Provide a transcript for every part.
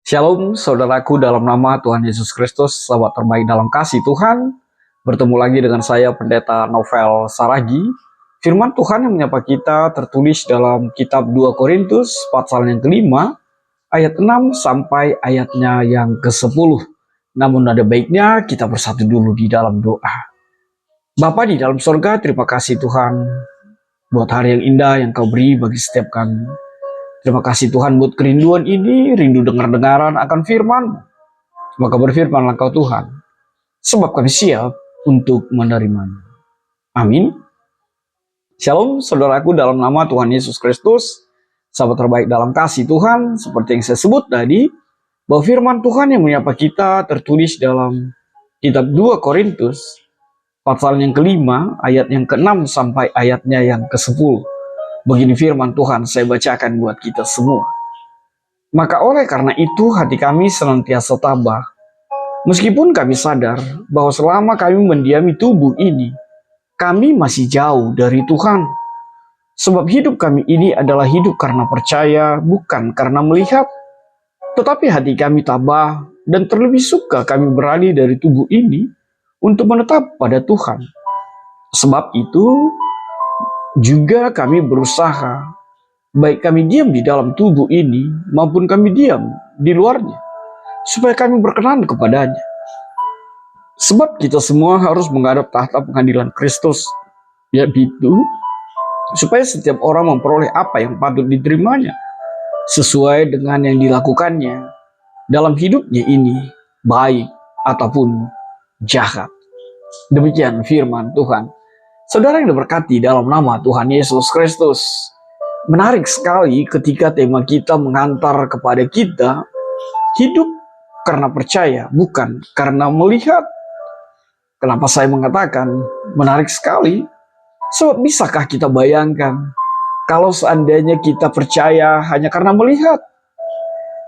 Shalom saudaraku dalam nama Tuhan Yesus Kristus, sahabat terbaik dalam kasih Tuhan. Bertemu lagi dengan saya Pendeta Novel Saragi. Firman Tuhan yang menyapa kita tertulis dalam kitab 2 Korintus pasal yang kelima, ayat 6 sampai ayatnya yang ke-10. Namun ada baiknya kita bersatu dulu di dalam doa. Bapa di dalam surga, terima kasih Tuhan buat hari yang indah yang Kau beri bagi setiap kami. Terima kasih Tuhan buat kerinduan ini, rindu dengar-dengaran akan firman. Maka berfirmanlah Kau Tuhan, sebab kami siap untuk menerimanya. Amin. Shalom saudaraku dalam nama Tuhan Yesus Kristus, sahabat terbaik dalam kasih Tuhan. Seperti yang saya sebut tadi, bahwa firman Tuhan yang menyapa kita tertulis dalam kitab 2 Korintus, pasal yang kelima, ayat yang ke-6 sampai ayatnya yang ke-10. Begini firman Tuhan, saya bacakan buat kita semua. Maka oleh karena itu hati kami senantiasa tabah, meskipun kami sadar bahwa selama kami mendiami tubuh ini, kami masih jauh dari Tuhan. Sebab hidup kami ini adalah hidup karena percaya, bukan karena melihat. Tetapi hati kami tabah dan terlebih suka kami beralih dari tubuh ini untuk menetap pada Tuhan. Sebab itu juga kami berusaha, baik kami diam di dalam tubuh ini maupun kami diam di luarnya, supaya kami berkenan kepadanya. Sebab kita semua harus menghadap tahta pengadilan Kristus, yaitu supaya setiap orang memperoleh apa yang patut diterimanya, sesuai dengan yang dilakukannya dalam hidupnya ini, baik ataupun jahat. Demikian firman Tuhan. Saudara yang diberkati dalam nama Tuhan Yesus Kristus. Menarik sekali ketika tema kita mengantar kepada kita hidup karena percaya, bukan karena melihat. Kenapa saya mengatakan menarik sekali? Sebab bisakah kita bayangkan kalau seandainya kita percaya hanya karena melihat,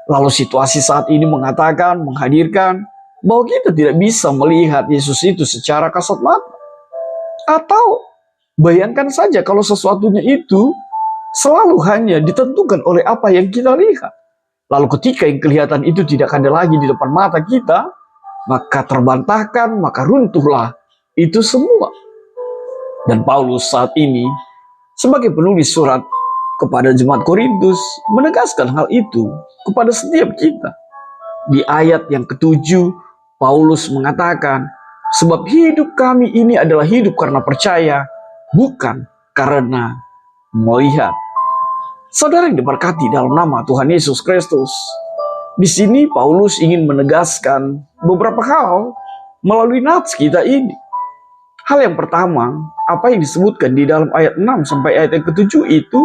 lalu situasi saat ini menghadirkan bahwa kita tidak bisa melihat Yesus itu secara kasat mata. Atau bayangkan saja kalau sesuatunya itu selalu hanya ditentukan oleh apa yang kita lihat. Lalu ketika yang kelihatan itu tidak ada lagi di depan mata kita, maka terbantahkan, maka runtuhlah itu semua. Dan Paulus saat ini sebagai penulis surat kepada jemaat Korintus menegaskan hal itu kepada setiap kita. Di ayat yang ke-7 Paulus mengatakan, sebab hidup kami ini adalah hidup karena percaya, bukan karena melihat. Saudara yang diberkati dalam nama Tuhan Yesus Kristus, di sini Paulus ingin menegaskan beberapa hal melalui nats kita ini. Hal yang pertama, apa yang disebutkan di dalam ayat 6 sampai ayat yang ke-7 itu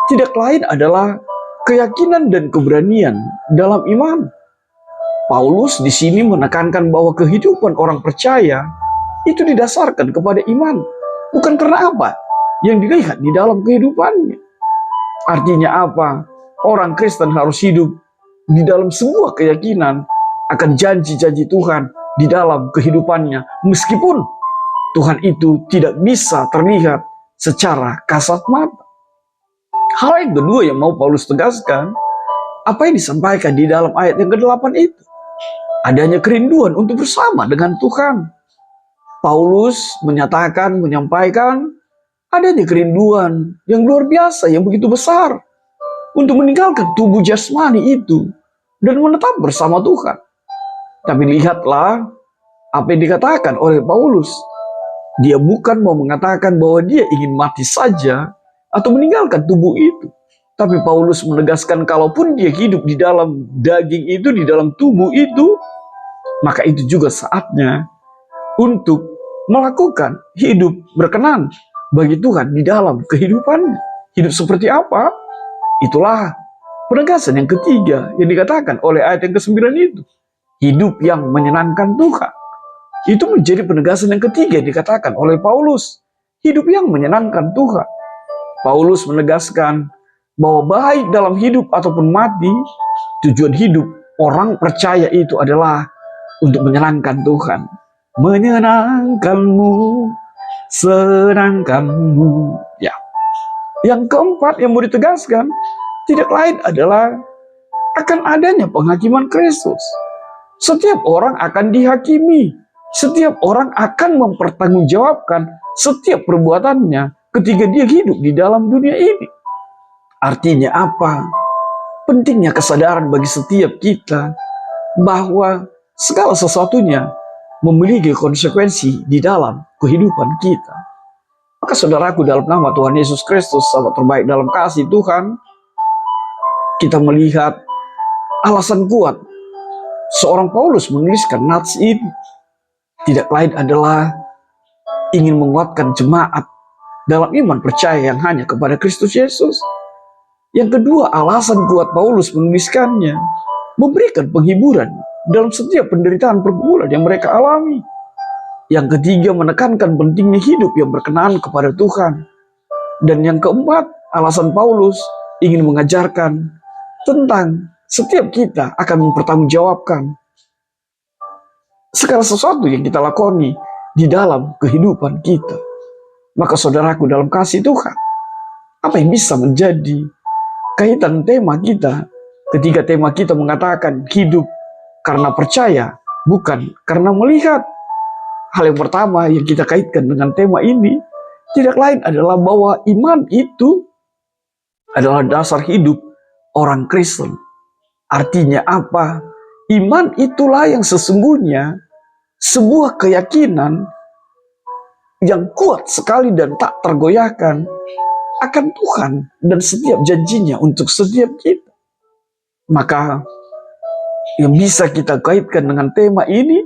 tidak lain adalah keyakinan dan keberanian dalam iman. Paulus di sini menekankan bahwa kehidupan orang percaya itu didasarkan kepada iman, bukan karena apa yang dilihat di dalam kehidupannya. Artinya apa? Orang Kristen harus hidup di dalam sebuah keyakinan akan janji-janji Tuhan di dalam kehidupannya, meskipun Tuhan itu tidak bisa terlihat secara kasat mata. Hal yang kedua yang mau Paulus tegaskan, apa yang disampaikan di dalam ayat yang ke-8 itu, adanya kerinduan untuk bersama dengan Tuhan. Paulus menyampaikan adanya kerinduan yang luar biasa, yang begitu besar untuk meninggalkan tubuh jasmani itu dan menetap bersama Tuhan. Tapi lihatlah apa yang dikatakan oleh Paulus. Dia bukan mau mengatakan bahwa dia ingin mati saja atau meninggalkan tubuh itu. Tapi Paulus menegaskan kalaupun dia hidup di dalam daging itu, di dalam tubuh itu, maka itu juga saatnya untuk melakukan hidup berkenan bagi Tuhan di dalam kehidupannya. Hidup seperti apa? Itulah penegasan yang ketiga yang dikatakan oleh ayat yang ke-9 itu. Hidup yang menyenangkan Tuhan. Itu menjadi penegasan yang ketiga yang dikatakan oleh Paulus. Hidup yang menyenangkan Tuhan. Paulus menegaskan bahwa baik dalam hidup ataupun mati, tujuan hidup orang percaya itu adalah untuk menyenangkan Tuhan. Menyenangkanmu, senangkanmu. Ya. Yang keempat yang mau ditegaskan tidak lain adalah akan adanya penghakiman Kristus. Setiap orang akan dihakimi. Setiap orang akan mempertanggungjawabkan setiap perbuatannya ketika dia hidup di dalam dunia ini. Artinya apa? Pentingnya kesadaran bagi setiap kita bahwa segala sesuatunya memiliki konsekuensi di dalam kehidupan kita. Maka saudaraku, dalam nama Tuhan Yesus Kristus, sahabat terbaik dalam kasih Tuhan, kita melihat alasan kuat seorang Paulus menuliskan nats ini tidak lain adalah ingin menguatkan jemaat dalam iman percaya yang hanya kepada Kristus Yesus. Yang kedua, alasan kuat Paulus menuliskannya memberikan penghiburan dalam setiap penderitaan pergumulan yang mereka alami. Yang ketiga, menekankan pentingnya hidup yang berkenan kepada Tuhan. Dan yang keempat, alasan Paulus ingin mengajarkan tentang setiap kita akan mempertanggungjawabkan segala sesuatu yang kita lakoni di dalam kehidupan kita. Maka saudaraku dalam kasih Tuhan, apa yang bisa menjadi kaitan tema kita ketika tema kita mengatakan hidup karena percaya, bukan karena melihat? Hal yang pertama yang kita kaitkan dengan tema ini tidak lain adalah bahwa iman itu adalah dasar hidup orang Kristen. Artinya apa? Iman itulah yang sesungguhnya sebuah keyakinan yang kuat sekali dan tak tergoyahkan akan Tuhan dan setiap janjinya untuk setiap kita. Maka yang bisa kita kaitkan dengan tema ini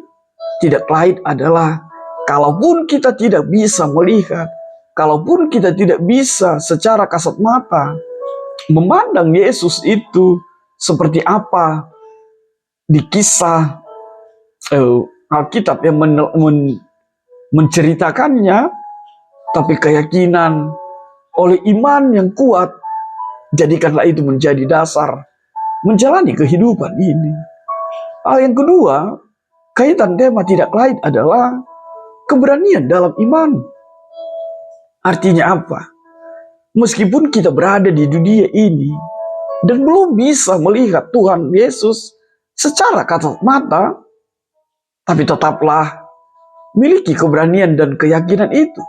tidak lain adalah kalaupun kita tidak bisa melihat, kalaupun kita tidak bisa secara kasat mata memandang Yesus itu seperti apa di kisah Alkitab yang menceritakannya, tapi keyakinan oleh iman yang kuat, jadikanlah itu menjadi dasar menjalani kehidupan ini. Hal yang kedua, kaitan tema tidak lain adalah keberanian dalam iman. Artinya apa? Meskipun kita berada di dunia ini dan belum bisa melihat Tuhan Yesus secara kasat mata, tapi tetaplah miliki keberanian dan keyakinan itu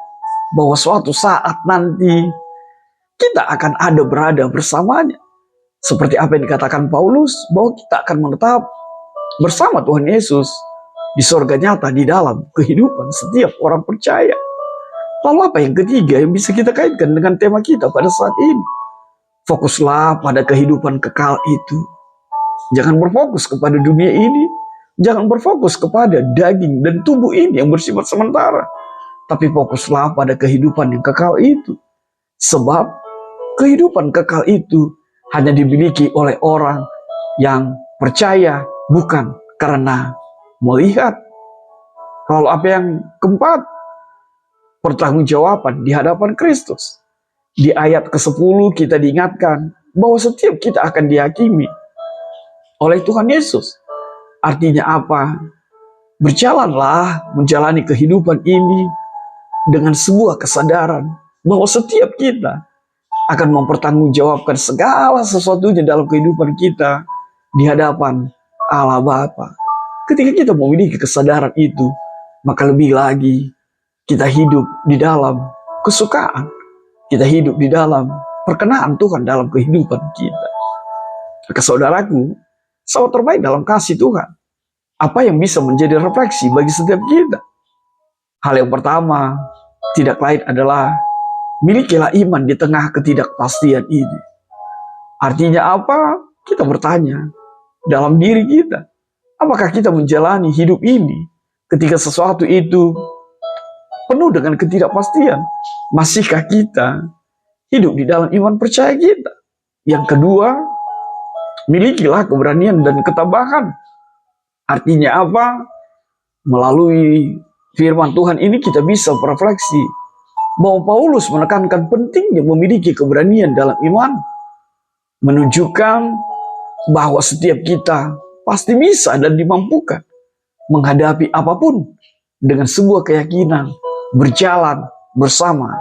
bahwa suatu saat nanti kita akan ada berada bersamanya. Seperti apa yang dikatakan Paulus, bahwa kita akan menetap bersama Tuhan Yesus di sorga nyata di dalam kehidupan setiap orang percaya. Lalu apa yang ketiga yang bisa kita kaitkan dengan tema kita pada saat ini? Fokuslah pada kehidupan kekal itu. Jangan berfokus kepada dunia ini. Jangan berfokus kepada daging dan tubuh ini yang bersifat sementara. Tapi fokuslah pada kehidupan yang kekal itu. Sebab kehidupan kekal itu hanya dimiliki oleh orang yang percaya, bukan karena melihat. Lalu apa yang keempat? Pertanggungjawaban di hadapan Kristus. Di ayat ke-10 kita diingatkan bahwa setiap kita akan dihakimi oleh Tuhan Yesus. Artinya apa? Berjalanlah menjalani kehidupan ini dengan sebuah kesadaran bahwa setiap kita akan mempertanggungjawabkan segala sesuatunya dalam kehidupan kita di hadapan Allah Bapa. Ketika kita memiliki kesadaran itu, maka lebih lagi kita hidup di dalam kesukaan. Kita hidup di dalam perkenaan Tuhan dalam kehidupan kita. Maka saudaraku, sahabat terbaik dalam kasih Tuhan, apa yang bisa menjadi refleksi bagi setiap kita? Hal yang pertama, tidak lain adalah milikilah iman di tengah ketidakpastian ini. Artinya apa? Kita bertanya dalam diri kita, apakah kita menjalani hidup ini ketika sesuatu itu penuh dengan ketidakpastian? Masihkah kita hidup di dalam iman percaya kita? Yang kedua, milikilah keberanian dan ketabahan. Artinya apa? Melalui firman Tuhan ini kita bisa berefleksi bahwa Paulus menekankan pentingnya memiliki keberanian dalam iman, menunjukkan bahwa setiap kita pasti bisa dan dimampukan menghadapi apapun dengan sebuah keyakinan berjalan bersama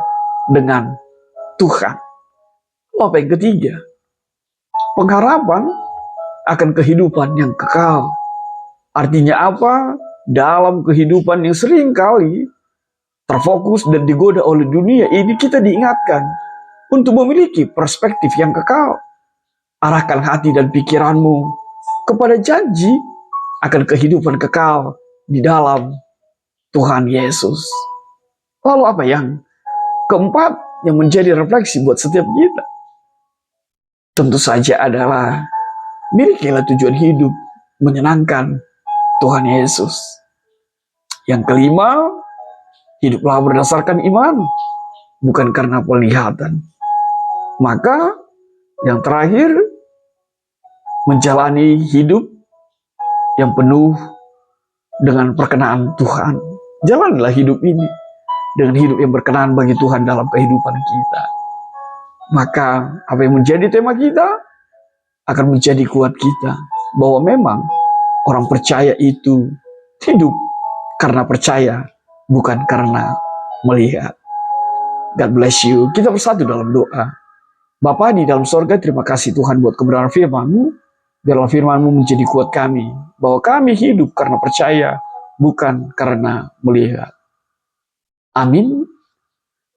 dengan Tuhan. Apa yang ketiga? Pengharapan akan kehidupan yang kekal. Artinya apa? Dalam kehidupan yang sering kali terfokus dan digoda oleh dunia ini, kita diingatkan untuk memiliki perspektif yang kekal. Arahkan hati dan pikiranmu kepada janji akan kehidupan kekal di dalam Tuhan Yesus. Lalu apa yang keempat yang menjadi refleksi buat setiap kita? Tentu saja adalah milikilah tujuan hidup menyenangkan Tuhan Yesus. Yang kelima, hiduplah berdasarkan iman, bukan karena penglihatan. Maka yang terakhir, menjalani hidup yang penuh dengan perkenaan Tuhan. Jalanlah hidup ini dengan hidup yang berkenan bagi Tuhan dalam kehidupan kita. Maka apa yang menjadi tema kita akan menjadi kuat kita, bahwa memang orang percaya itu hidup karena percaya, bukan karena melihat. God bless you. Kita bersatu dalam doa. Bapa di dalam sorga, terima kasih Tuhan buat kebenaran firman-Mu. Biarlah firman-Mu menjadi kuat kami, bahwa kami hidup karena percaya, bukan karena melihat. Amin.